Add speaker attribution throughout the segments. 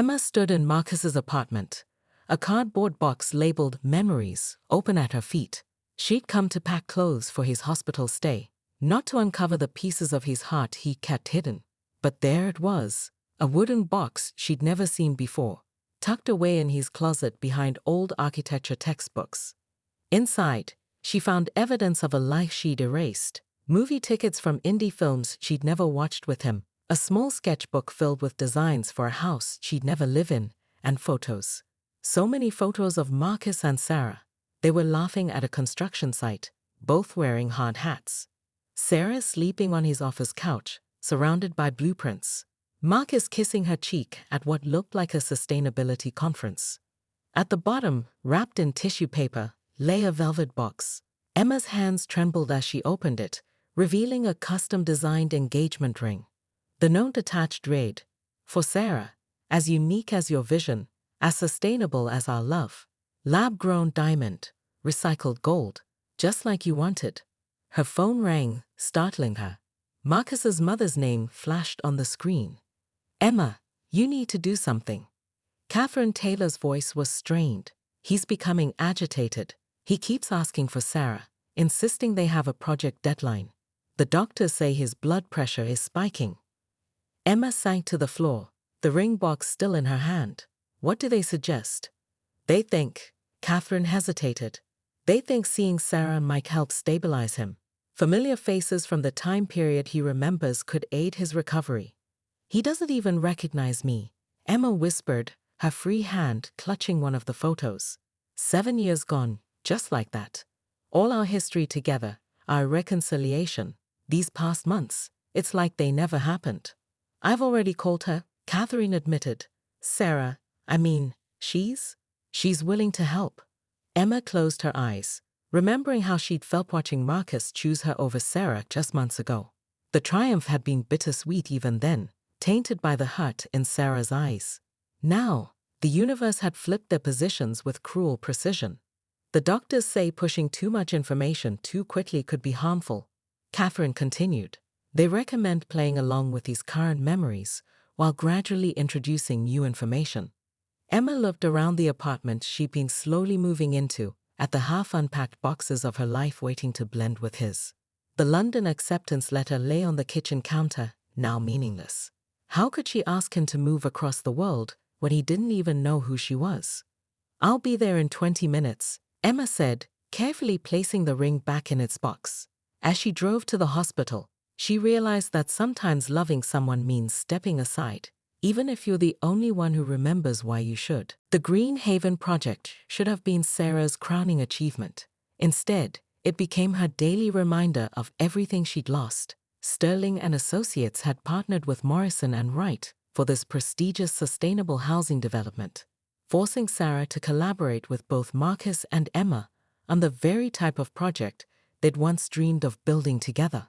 Speaker 1: Emma stood in Marcus's apartment. A cardboard box labeled Memories open at her feet. She'd come to pack clothes for his hospital stay, not to uncover the pieces of his heart he kept hidden. But there it was, a wooden box she'd never seen before, tucked away in his closet behind old architecture textbooks. Inside, she found evidence of a life she'd erased, movie tickets from indie films she'd never watched with him, a small sketchbook filled with designs for a house she'd never live in, and photos. So many photos of Marcus and Sarah. They were laughing at a construction site, both wearing hard hats. Sarah sleeping on his office couch, surrounded by blueprints. Marcus kissing her cheek at what looked like a sustainability conference. At the bottom, wrapped in tissue paper, lay a velvet box. Emma's hands trembled as she opened it, revealing a custom-designed engagement ring. The note attached read, "For Sarah, as unique as your vision, as sustainable as our love. Lab-grown diamond, recycled gold, just like you wanted." Her phone rang, startling her. Marcus's mother's name flashed on the screen. "Emma, you need to do something." Catherine Taylor's voice was strained. "He's becoming agitated. He keeps asking for Sarah, insisting they have a project deadline. The doctors say his blood pressure is spiking." Emma sank to the floor, the ring box still in her hand. "What do they suggest?" "They think," Catherine hesitated, "they think seeing Sarah might help stabilize him. Familiar faces from the time period he remembers could aid his recovery." "He doesn't even recognize me," Emma whispered, her free hand clutching one of the photos. 7 years gone, just like that. All our history together, our reconciliation, these past months, it's like they never happened. "I've already called her," Catherine admitted. "Sarah, she's willing to help." Emma closed her eyes, remembering how she'd felt watching Marcus choose her over Sarah just months ago. The triumph had been bittersweet even then, tainted by the hurt in Sarah's eyes. Now, the universe had flipped their positions with cruel precision. "The doctors say pushing too much information too quickly could be harmful," Catherine continued. "They recommend playing along with these current memories while gradually introducing new information." Emma looked around the apartment she'd been slowly moving into, at the half-unpacked boxes of her life waiting to blend with his. The London acceptance letter lay on the kitchen counter, now meaningless. How could she ask him to move across the world when he didn't even know who she was? "I'll be there in 20 minutes, Emma said, carefully placing the ring back in its box. As she drove to the hospital, she realized that sometimes loving someone means stepping aside, even if you're the only one who remembers why you should. The Green Haven project should have been Sarah's crowning achievement. Instead, it became her daily reminder of everything she'd lost. Sterling and Associates had partnered with Morrison and Wright for this prestigious sustainable housing development, forcing Sarah to collaborate with both Marcus and Emma on the very type of project they'd once dreamed of building together.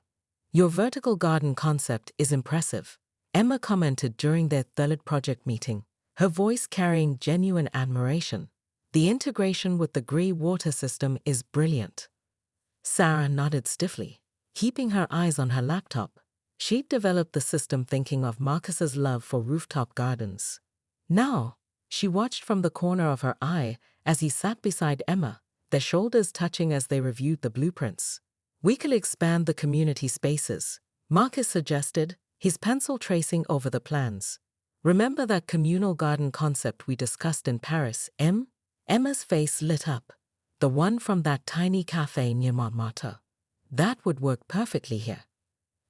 Speaker 1: "Your vertical garden concept is impressive," Emma commented during their third project meeting, her voice carrying genuine admiration. "The integration with the grey water system is brilliant." Sarah nodded stiffly, keeping her eyes on her laptop. She'd developed the system thinking of Marcus's love for rooftop gardens. Now, she watched from the corner of her eye as he sat beside Emma, their shoulders touching as they reviewed the blueprints. "We could expand the community spaces," Marcus suggested, his pencil tracing over the plans. "Remember that communal garden concept we discussed in Paris, Em?" Emma's face lit up. "The one from that tiny cafe near Montmartre. That would work perfectly here."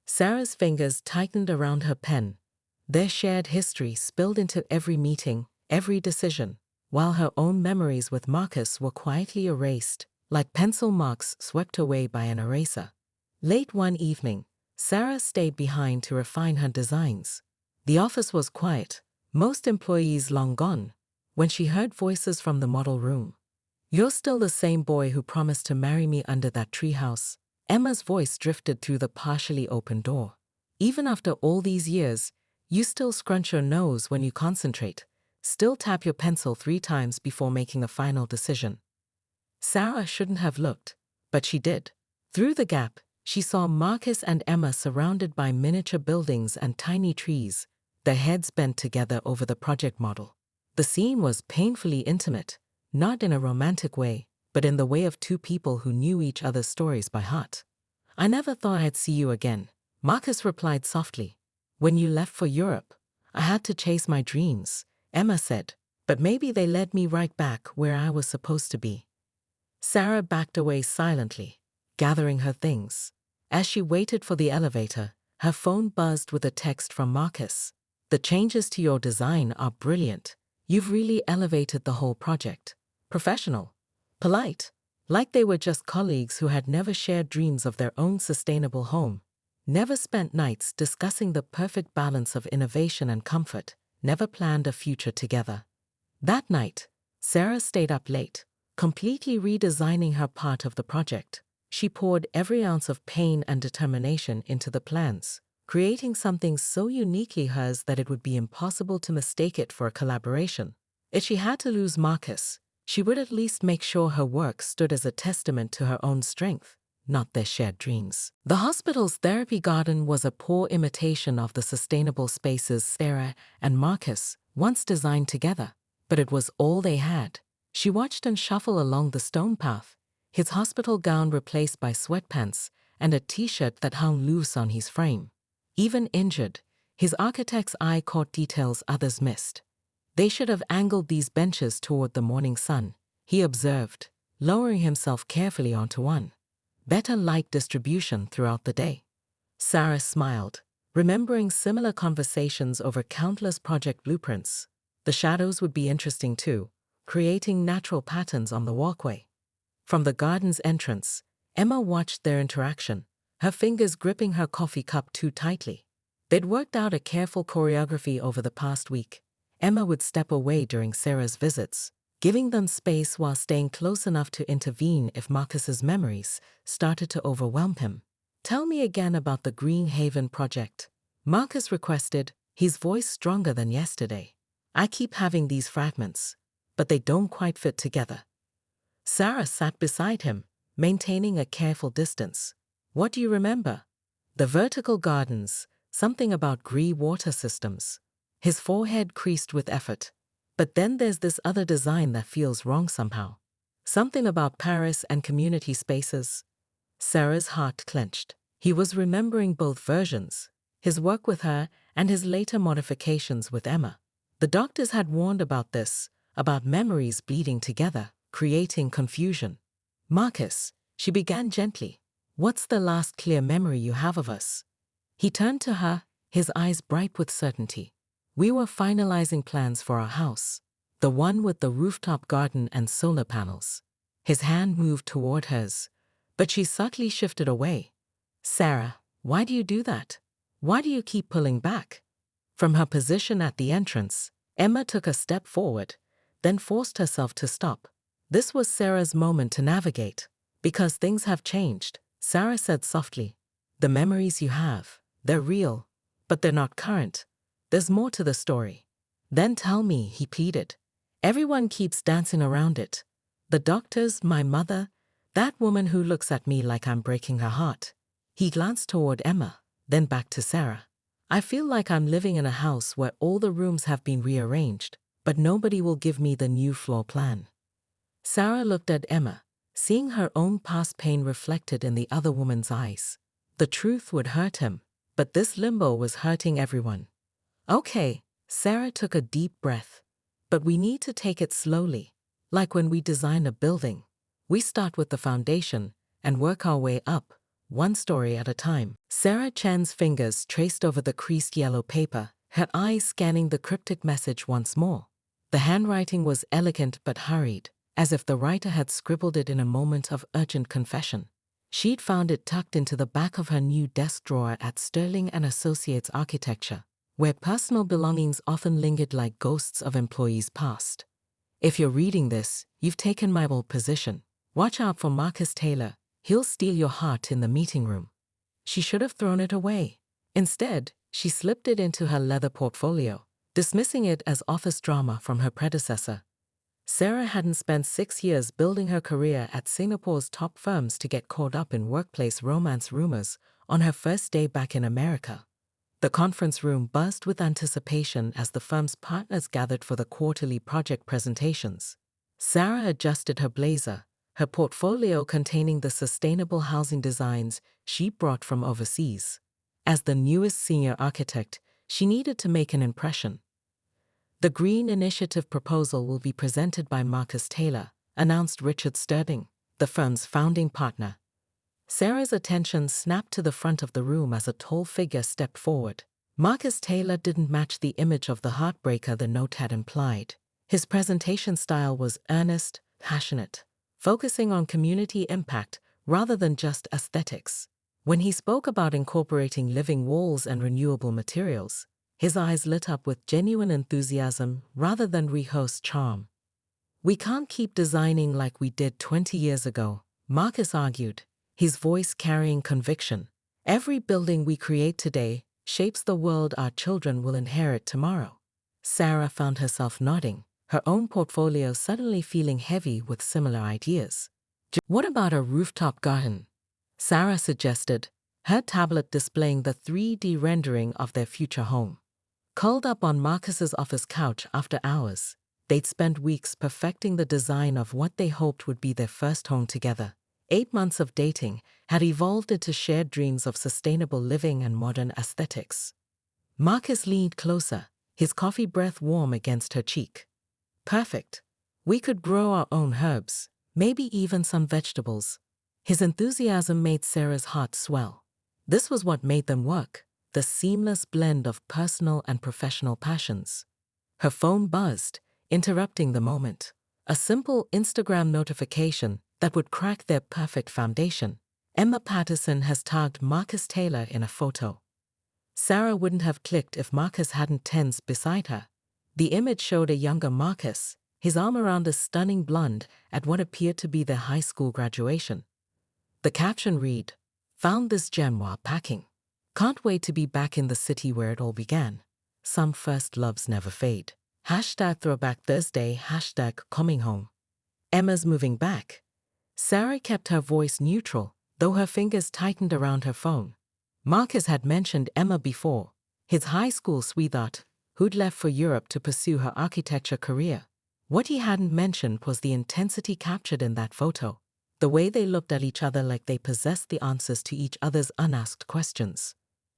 Speaker 1: Sarah's fingers tightened around her pen. Their shared history spilled into every meeting, every decision, while her own memories with Marcus were quietly erased, like pencil marks swept away by an eraser. Late one evening, Sarah stayed behind to refine her designs. The office was quiet, most employees long gone, when she heard voices from the model room. "You're still the same boy who promised to marry me under that treehouse." Emma's voice drifted through the partially open door. "Even after all these years, you still scrunch your nose when you concentrate, still tap your pencil 3 times before making a final decision." Sarah shouldn't have looked, but she did. Through the gap, she saw Marcus and Emma surrounded by miniature buildings and tiny trees, their heads bent together over the project model. The scene was painfully intimate, not in a romantic way, but in the way of two people who knew each other's stories by heart. "I never thought I'd see you again," Marcus replied softly. "When you left for Europe, I had to chase my dreams," Emma said, "but maybe they led me right back where I was supposed to be." Sarah backed away silently, gathering her things. As she waited for the elevator, her phone buzzed with a text from Marcus. "The changes to your design are brilliant. You've really elevated the whole project. Professional, polite, like they were just colleagues who had never shared dreams of their own sustainable home, never spent nights discussing the perfect balance of innovation and comfort, never planned a future together." That night, Sarah stayed up late, completely redesigning her part of the project. She poured every ounce of pain and determination into the plans, creating something so uniquely hers that it would be impossible to mistake it for a collaboration. If she had to lose Marcus, she would at least make sure her work stood as a testament to her own strength, not their shared dreams. The hospital's therapy garden was a poor imitation of the sustainable spaces Sarah and Marcus once designed together, but it was all they had. She watched him shuffle along the stone path, his hospital gown replaced by sweatpants and a t-shirt that hung loose on his frame. Even injured, his architect's eye caught details others missed. "They should have angled these benches toward the morning sun," he observed, lowering himself carefully onto one. "Better light distribution throughout the day." Sarah smiled, remembering similar conversations over countless project blueprints. The shadows would be interesting too, creating natural patterns on the walkway. From the garden's entrance, Emma watched their interaction, her fingers gripping her coffee cup too tightly. They'd worked out a careful choreography over the past week. Emma would step away during Sarah's visits, giving them space while staying close enough to intervene if Marcus's memories started to overwhelm him. "Tell me again about the Green Haven project," Marcus requested, his voice stronger than yesterday. "I keep having these fragments, but they don't quite fit together." Sarah sat beside him, maintaining a careful distance. "What do you remember?" "The vertical gardens, something about grey water systems." His forehead creased with effort. "But then there's this other design that feels wrong somehow. Something about Paris and community spaces." Sarah's heart clenched. He was remembering both versions, his work with her and his later modifications with Emma. The doctors had warned about this, about memories bleeding together, creating confusion. "Marcus," she began gently, "what's the last clear memory you have of us?" He turned to her, his eyes bright with certainty. "We were finalizing plans for our house, the one with the rooftop garden and solar panels." His hand moved toward hers, but she subtly shifted away. "Sarah, why do you do that? Why do you keep pulling back?" From her position at the entrance, Emma took a step forward, then forced herself to stop. This was Sarah's moment to navigate. "Because things have changed," Sarah said softly. "The memories you have, they're real, but they're not current. There's more to the story." "Then tell me," he pleaded. "Everyone keeps dancing around it. The doctors, my mother, that woman who looks at me like I'm breaking her heart." He glanced toward Emma, then back to Sarah. "I feel like I'm living in a house where all the rooms have been rearranged, but nobody will give me the new floor plan." Sarah looked at Emma, seeing her own past pain reflected in the other woman's eyes. The truth would hurt him, but this limbo was hurting everyone. "Okay," Sarah took a deep breath. "But we need to take it slowly. Like when we design a building, we start with the foundation and work our way up, one story at a time." Sarah Chen's fingers traced over the creased yellow paper, her eyes scanning the cryptic message once more. The handwriting was elegant but hurried, as if the writer had scribbled it in a moment of urgent confession. She'd found it tucked into the back of her new desk drawer at Sterling and Associates Architecture, where personal belongings often lingered like ghosts of employees past. "If you're reading this, you've taken my old position. Watch out for Marcus Taylor. He'll steal your heart in the meeting room." She should have thrown it away. Instead, she slipped it into her leather portfolio, dismissing it as office drama from her predecessor. Sarah hadn't spent 6 years building her career at Singapore's top firms to get caught up in workplace romance rumors on her first day back in America. The conference room buzzed with anticipation as the firm's partners gathered for the quarterly project presentations. Sarah adjusted her blazer, her portfolio containing the sustainable housing designs she brought from overseas. As the newest senior architect, she needed to make an impression. The Green Initiative proposal will be presented by Marcus Taylor, announced Richard Sterling, the firm's founding partner. Sarah's attention snapped to the front of the room as a tall figure stepped forward. Marcus Taylor didn't match the image of the heartbreaker the note had implied. His presentation style was earnest, passionate, focusing on community impact rather than just aesthetics. When he spoke about incorporating living walls and renewable materials, his eyes lit up with genuine enthusiasm rather than rehearsed charm. "We can't keep designing like we did 20 years ago," Marcus argued, his voice carrying conviction. "Every building we create today shapes the world our children will inherit tomorrow." Sarah found herself nodding, her own portfolio suddenly feeling heavy with similar ideas. "What about a rooftop garden?" Sarah suggested, her tablet displaying the 3D rendering of their future home. Curled up on Marcus's office couch after hours, they'd spent weeks perfecting the design of what they hoped would be their first home together. 8 months of dating had evolved into shared dreams of sustainable living and modern aesthetics. Marcus leaned closer, his coffee breath warm against her cheek. "Perfect. We could grow our own herbs, maybe even some vegetables." His enthusiasm made Sarah's heart swell. This was what made them work, the seamless blend of personal and professional passions. Her phone buzzed, interrupting the moment. A simple Instagram notification that would crack their perfect foundation. Emma Patterson has tagged Marcus Taylor in a photo. Sarah wouldn't have clicked if Marcus hadn't tensed beside her. The image showed a younger Marcus, his arm around a stunning blonde at what appeared to be their high school graduation. The caption read, "Found this gem while packing. Can't wait to be back in the city where it all began. Some first loves never fade. #Throwback Thursday, #coming home." Emma's moving back. Sarah kept her voice neutral, though her fingers tightened around her phone. Marcus had mentioned Emma before, his high school sweetheart, who'd left for Europe to pursue her architecture career. What he hadn't mentioned was the intensity captured in that photo, the way they looked at each other like they possessed the answers to each other's unasked questions.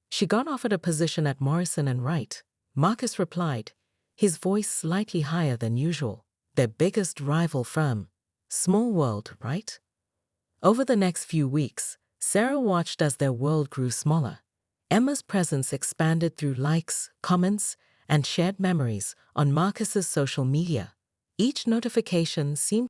Speaker 1: "She got offered a position at Morrison & Wright," Marcus replied, his voice slightly higher than usual. "Their biggest rival firm. Small world, right?" Over the next few weeks, Sarah watched as their world grew smaller. Emma's presence expanded through likes, comments, and shared memories on Marcus's social media. Each notification seemed